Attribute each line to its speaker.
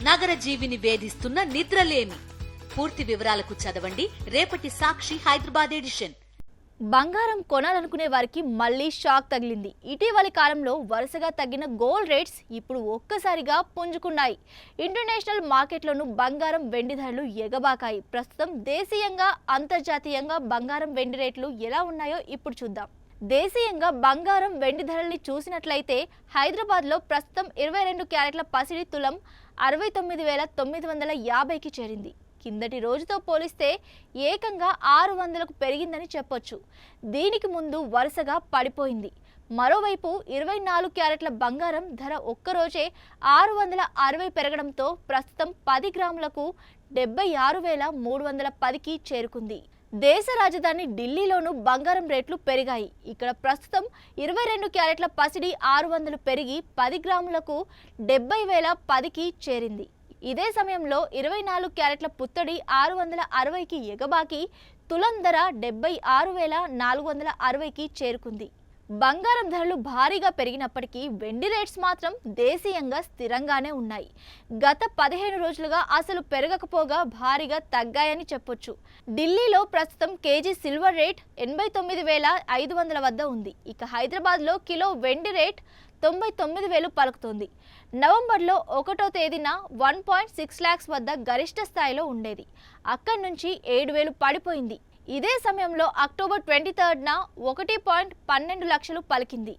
Speaker 1: నగర జీవిని వేధిస్తున్న నిద్రలేమి. పూర్తి వివరాలకు చదవండి రేపటి సాక్షి హైదరాబాద్ ఎడిషన్.
Speaker 2: బంగారం కొనాలనుకునే వారికి మళ్లీ షాక్ తగిలింది. ఇటీవలి కాలంలో వరుసగా తగ్గిన గోల్డ్ రేట్స్ ఇప్పుడు ఒక్కసారిగా పుంజుకున్నాయి. ఇంటర్నేషనల్ మార్కెట్లోనూ బంగారం వెండి ధరలు ఎగబాకాయి. ప్రస్తుతం దేశీయంగా అంతర్జాతీయంగా బంగారం వెండి రేట్లు ఎలా ఉన్నాయో ఇప్పుడు చూద్దాం. దేశీయంగా బంగారం వెండి ధరల్ని చూసినట్లయితే హైదరాబాద్లో ప్రస్తుతం 22 క్యారెట్ల పసిడి తులం 69,950కి చేరింది. కిందటి రోజుతో పోలిస్తే ఏకంగా 600కు పెరిగిందని చెప్పొచ్చు. దీనికి ముందు వరుసగా పడిపోయింది. మరోవైపు 24 క్యారెట్ల బంగారం ధర ఒక్కరోజే 660 పెరగడంతో ప్రస్తుతం 10 గ్రాములకు 76,310కి చేరుకుంది. దేశ రాజధాని ఢిల్లీలోనూ బంగారం రేట్లు పెరిగాయి. ఇక్కడ ప్రస్తుతం 22 క్యారెట్ల పసిడి 600 పెరిగి 10 గ్రాములకు 70,010కి చేరింది. ఇదే సమయంలో 24 క్యారెట్ల పుత్తడి 660కి ఎగబాకి తులం ధర 76,460కి చేరుకుంది. బంగారం ధరలు భారీగా పెరిగినప్పటికీ వెండి రేట్స్ మాత్రం దేశీయంగా స్థిరంగానే ఉన్నాయి. గత 15 రోజులుగా అసలు పెరగకపోగా భారీగా తగ్గాయని చెప్పొచ్చు. ఢిల్లీలో ప్రస్తుతం కేజీ సిల్వర్ రేట్ 89,500 వద్ద ఉంది. ఇక హైదరాబాద్లో కిలో వెండి రేట్ 99,000 పలుకుతోంది. నవంబర్లో 1వ తేదీన 1.6 lakhs వద్ద గరిష్ట స్థాయిలో ఉండేది. అక్కడి నుంచి 7,000 పడిపోయింది. ఇదే సమయంలో అక్టోబర్ 23న 1.12 లక్షలు పలికింది.